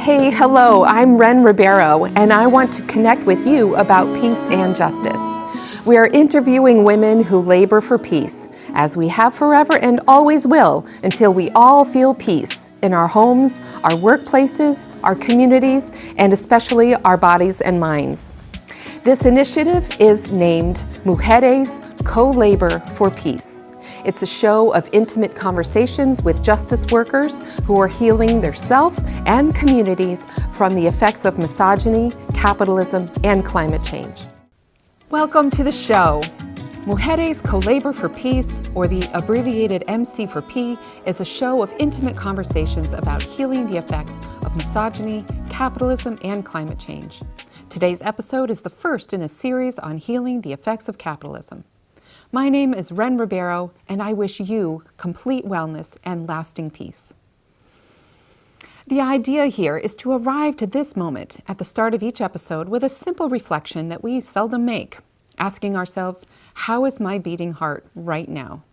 Hey, hello, I'm Wren Ribeiro, and I want to connect with you about peace and justice. We are interviewing women who labor for peace, as we have forever and always will, until we all feel peace in our homes, our workplaces, our communities, and especially our bodies and minds. This initiative is named Mujeres Co-Labor for Peace. It's a show of intimate conversations with justice workers who are healing their self and communities from the effects of misogyny, capitalism, and climate change. Welcome to the show. Mujeres Co-Labor for Peace, or the abbreviated MC4P, is a show of intimate conversations about healing the effects of misogyny, capitalism, and climate change. Today's episode is the first in a series on healing the effects of capitalism. My name is Wren Ribeiro, and I wish you complete wellness and lasting peace. The idea here is to arrive to this moment at the start of each episode with a simple reflection that we seldom make, asking ourselves, how is my beating heart right now?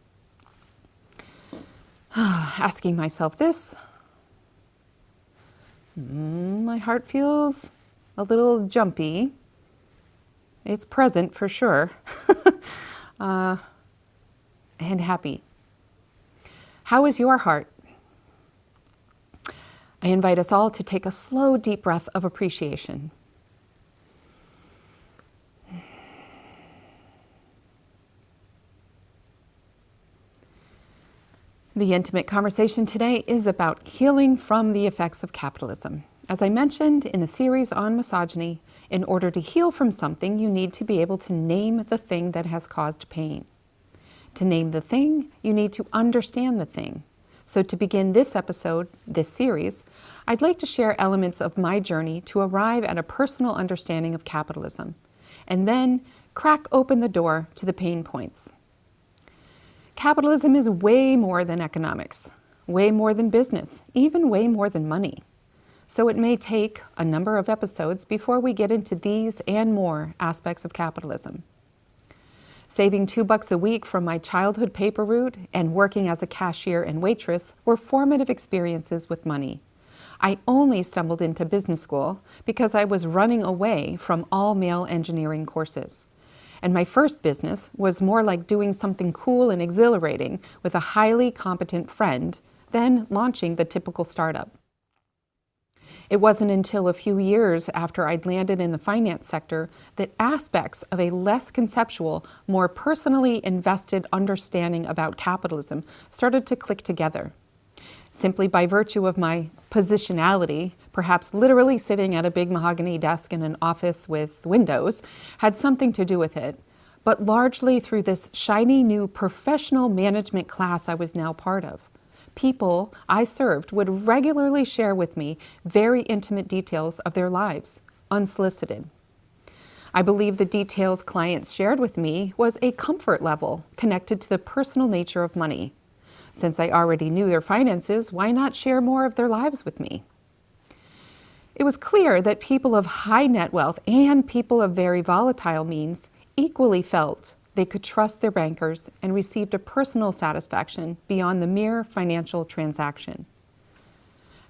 Asking myself this, my heart feels a little jumpy. It's present for sure. And happy. How is your heart? I invite us all to take a slow, deep breath of appreciation. The intimate conversation today is about healing from the effects of capitalism. As I mentioned in the series on misogyny, in order to heal from something, you need to be able to name the thing that has caused pain. To name the thing, you need to understand the thing. So to begin this episode, this series, I'd like to share elements of my journey to arrive at a personal understanding of capitalism, and then crack open the door to the pain points. Capitalism is way more than economics, way more than business, even way more than money. So it may take a number of episodes before we get into these and more aspects of capitalism. Saving $2 a week from my childhood paper route and working as a cashier and waitress were formative experiences with money. I only stumbled into business school because I was running away from all-male engineering courses. And my first business was more like doing something cool and exhilarating with a highly competent friend than launching the typical startup. It wasn't until a few years after I'd landed in the finance sector that aspects of a less conceptual, more personally invested understanding about capitalism started to click together. Simply by virtue of my positionality, perhaps literally sitting at a big mahogany desk in an office with windows, had something to do with it, but largely through this shiny new professional management class I was now part of. People I served would regularly share with me very intimate details of their lives, unsolicited. I believe the details clients shared with me was a comfort level connected to the personal nature of money. Since I already knew their finances, why not share more of their lives with me? It was clear that people of high net wealth and people of very volatile means equally felt they could trust their bankers and received a personal satisfaction beyond the mere financial transaction.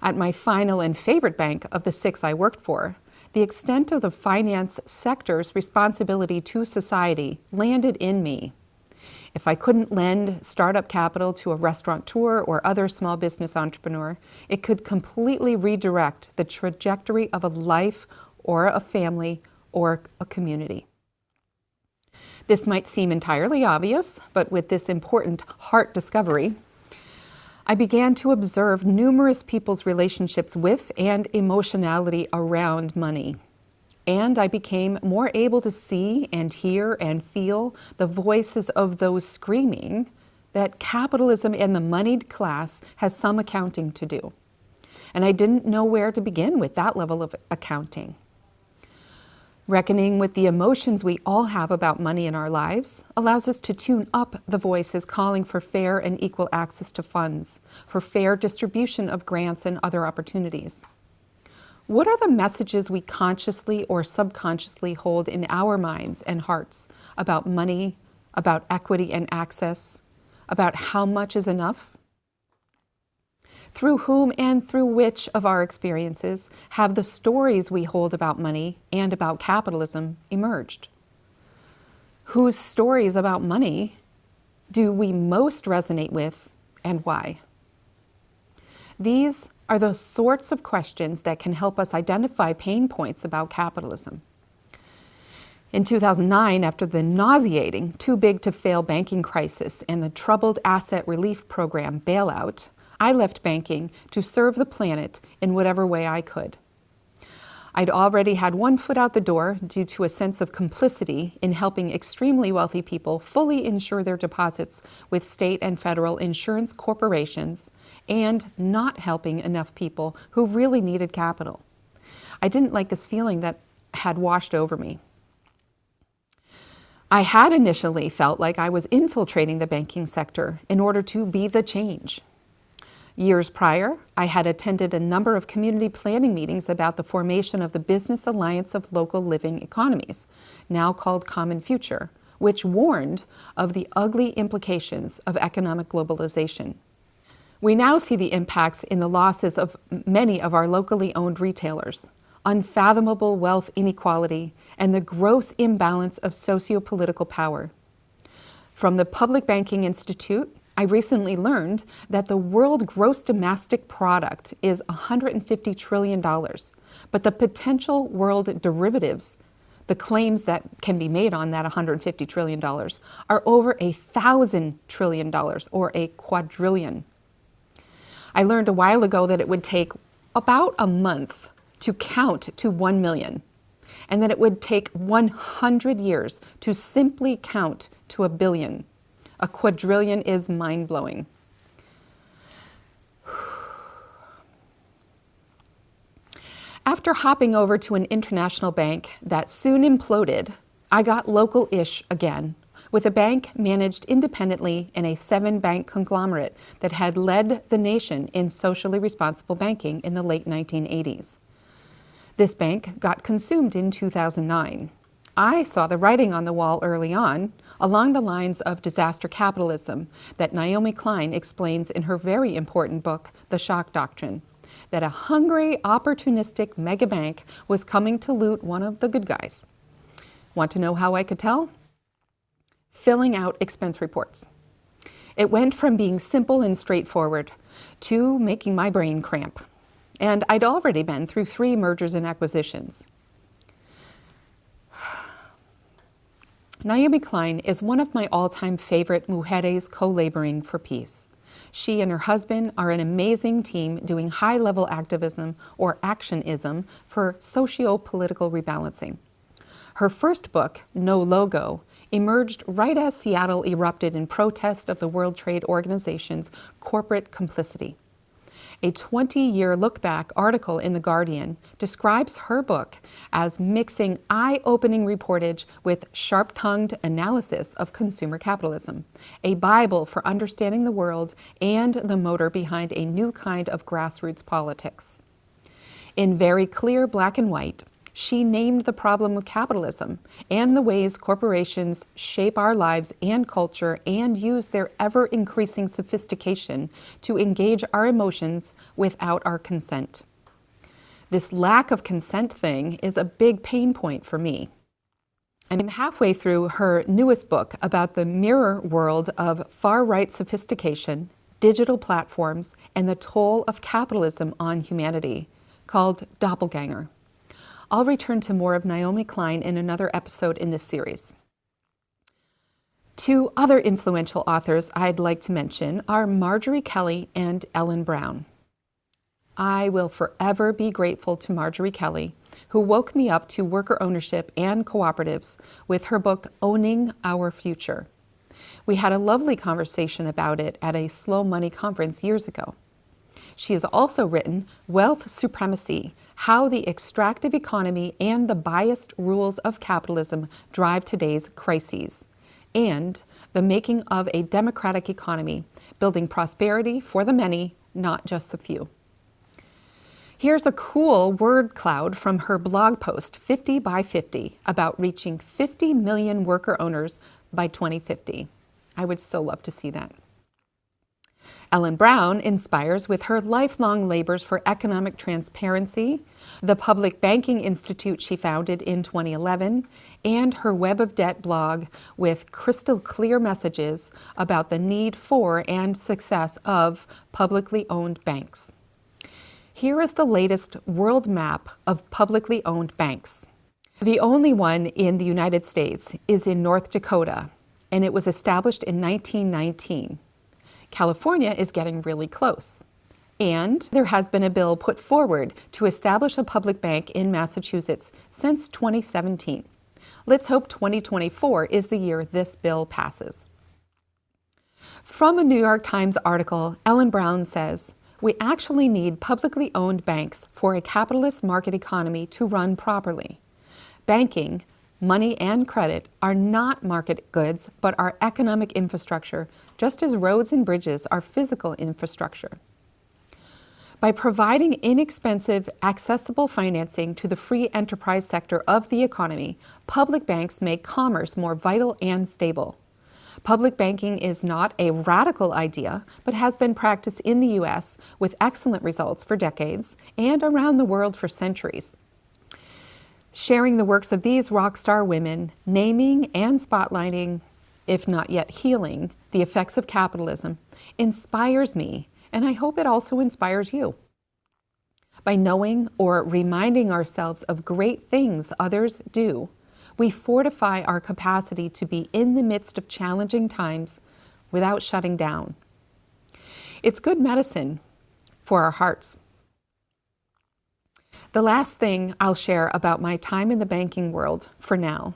At my final and favorite bank of the 6 I worked for, the extent of the finance sector's responsibility to society landed in me. If I couldn't lend startup capital to a restaurateur or other small business entrepreneur, it could completely redirect the trajectory of a life or a family or a community. This might seem entirely obvious, but with this important heart discovery, I began to observe numerous people's relationships with and emotionality around money. And I became more able to see and hear and feel the voices of those screaming that capitalism and the moneyed class has some accounting to do. And I didn't know where to begin with that level of accounting. Reckoning with the emotions we all have about money in our lives allows us to tune up the voices calling for fair and equal access to funds, for fair distribution of grants and other opportunities. What are the messages we consciously or subconsciously hold in our minds and hearts about money, about equity and access, about how much is enough? Through whom and through which of our experiences have the stories we hold about money and about capitalism emerged? Whose stories about money do we most resonate with, and why? These are the sorts of questions that can help us identify pain points about capitalism. In 2009, after the nauseating, too-big-to-fail banking crisis and the troubled asset relief program bailout, I left banking to serve the planet in whatever way I could. I'd already had one foot out the door due to a sense of complicity in helping extremely wealthy people fully insure their deposits with state and federal insurance corporations and not helping enough people who really needed capital. I didn't like this feeling that had washed over me. I had initially felt like I was infiltrating the banking sector in order to be the change. Years prior, I had attended a number of community planning meetings about the formation of the Business Alliance of Local Living Economies, now called Common Future, which warned of the ugly implications of economic globalization. We now see the impacts in the losses of many of our locally owned retailers, unfathomable wealth inequality, and the gross imbalance of socio-political power. From the Public Banking Institute, I recently learned that the world gross domestic product is $150 trillion, but the potential world derivatives, the claims that can be made on that $150 trillion, are over $1,000 trillion, or a quadrillion. I learned a while ago that it would take about a month to count to 1 million, and that it would take 100 years to simply count to 1 billion. A quadrillion is mind-blowing. After hopping over to an international bank that soon imploded, I got local-ish again, with a bank managed independently in a 7-bank conglomerate that had led the nation in socially responsible banking in the late 1980s. This bank got consumed in 2009. I saw the writing on the wall early on, along the lines of disaster capitalism that Naomi Klein explains in her very important book, The Shock Doctrine, that a hungry, opportunistic megabank was coming to loot one of the good guys. Want to know how I could tell? Filling out expense reports. It went from being simple and straightforward to making my brain cramp. And I'd already been through 3 mergers and acquisitions. Naomi Klein is one of my all-time favorite mujeres co-laboring for peace. She and her husband are an amazing team doing high-level activism or actionism for socio-political rebalancing. Her first book, No Logo, emerged right as Seattle erupted in protest of the World Trade Organization's corporate complicity. A 20-year look-back article in The Guardian describes her book as mixing eye-opening reportage with sharp-tongued analysis of consumer capitalism, a Bible for understanding the world and the motor behind a new kind of grassroots politics. In very clear black and white, she named the problem of capitalism and the ways corporations shape our lives and culture and use their ever-increasing sophistication to engage our emotions without our consent. This lack of consent thing is a big pain point for me. I'm halfway through her newest book about the mirror world of far-right sophistication, digital platforms, and the toll of capitalism on humanity, called Doppelganger. I'll return to more of Naomi Klein in another episode in this series. 2 other influential authors I'd like to mention are Marjorie Kelley and Ellen Brown. I will forever be grateful to Marjorie Kelley, who woke me up to worker ownership and cooperatives with her book, Owning Our Future. We had a lovely conversation about it at a Slow Money conference years ago. She has also written Wealth Supremacy: How the Extractive Economy and the Biased Rules of Capitalism Drive Today's Crises, and The Making of a Democratic Economy, Building Prosperity for the Many, Not Just the Few. Here's a cool word cloud from her blog post, 50 by 50, about reaching 50 million worker owners by 2050. I would so love to see that. Ellen Brown inspires with her lifelong labors for economic transparency, the Public Banking Institute she founded in 2011, and her Web of Debt blog with crystal clear messages about the need for and success of publicly owned banks. Here is the latest world map of publicly owned banks. The only one in the United States is in North Dakota, and it was established in 1919. California is getting really close. And there has been a bill put forward to establish a public bank in Massachusetts since 2017. Let's hope 2024 is the year this bill passes. From a New York Times article, Ellen Brown says, "We actually need publicly owned banks for a capitalist market economy to run properly. Banking, money, and credit are not market goods, but are economic infrastructure, just as roads and bridges are physical infrastructure. By providing inexpensive, accessible financing to the free enterprise sector of the economy, public banks make commerce more vital and stable. Public banking is not a radical idea, but has been practiced in the U.S. with excellent results for decades and around the world for centuries. Sharing the works of these rock star women, naming and spotlighting, if not yet healing, the effects of capitalism, inspires me, and I hope it also inspires you. By knowing or reminding ourselves of great things others do, we fortify our capacity to be in the midst of challenging times without shutting down. It's good medicine for our hearts. The last thing I'll share about my time in the banking world for now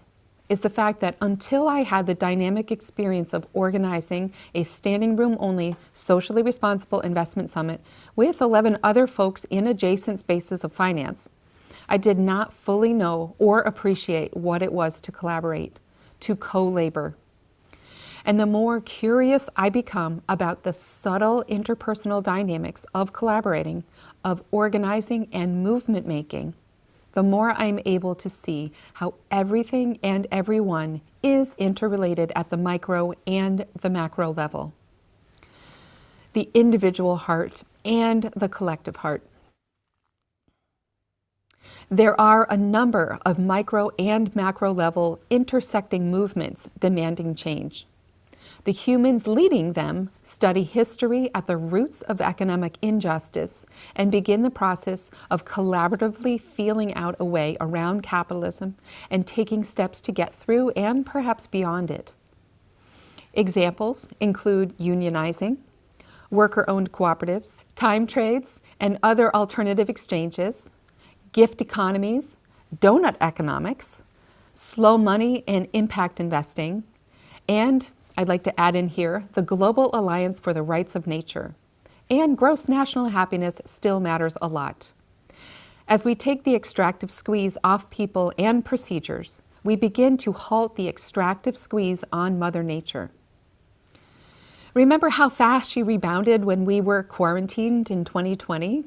is the fact that until I had the dynamic experience of organizing a standing room only socially responsible investment summit with 11 other folks in adjacent spaces of finance, I did not fully know or appreciate what it was to collaborate, to co-labor. And the more curious I become about the subtle interpersonal dynamics of collaborating, of organizing and movement making, the more I'm able to see how everything and everyone is interrelated at the micro and the macro level. The individual heart and the collective heart. There are a number of micro and macro level intersecting movements demanding change. The humans leading them study history at the roots of economic injustice and begin the process of collaboratively feeling out a way around capitalism and taking steps to get through and perhaps beyond it. Examples include unionizing, worker-owned cooperatives, time trades, and other alternative exchanges, gift economies, donut economics, slow money and impact investing, and I'd like to add in here the Global Alliance for the Rights of Nature. And gross national happiness still matters a lot. As we take the extractive squeeze off people and procedures, we begin to halt the extractive squeeze on Mother Nature. Remember how fast she rebounded when we were quarantined in 2020?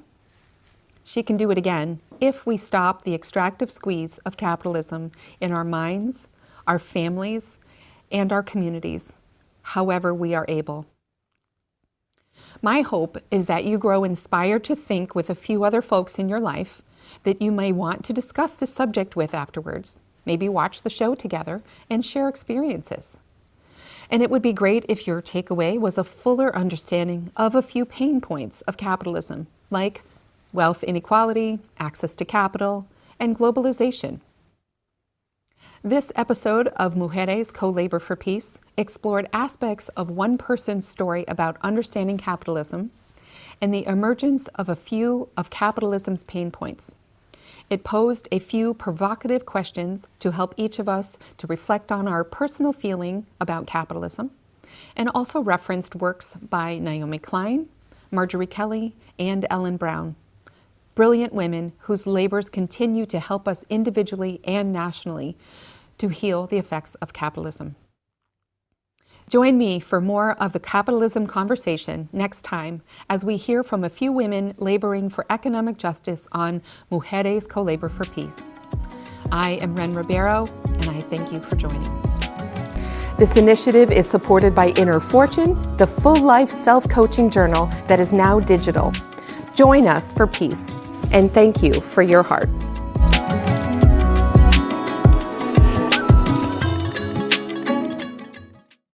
She can do it again if we stop the extractive squeeze of capitalism in our minds, our families, and our communities, however we are able. My hope is that you grow inspired to think with a few other folks in your life that you may want to discuss this subject with afterwards, maybe watch the show together and share experiences. And it would be great if your takeaway was a fuller understanding of a few pain points of capitalism, like wealth inequality, access to capital, and globalization. This episode of Mujeres Co-Labor for Peace explored aspects of one person's story about understanding capitalism and the emergence of a few of capitalism's pain points. It posed a few provocative questions to help each of us to reflect on our personal feeling about capitalism, and also referenced works by Naomi Klein, Marjorie Kelley, and Ellen Brown. Brilliant women whose labors continue to help us individually and nationally to heal the effects of capitalism. Join me for more of the capitalism conversation next time as we hear from a few women laboring for economic justice on Mujeres Co-Labor for Peace. I am Wren Ribeiro, and I thank you for joining. This initiative is supported by InnerFortune, the full-life self-coaching journal that is now digital. Join us for peace, and thank you for your heart.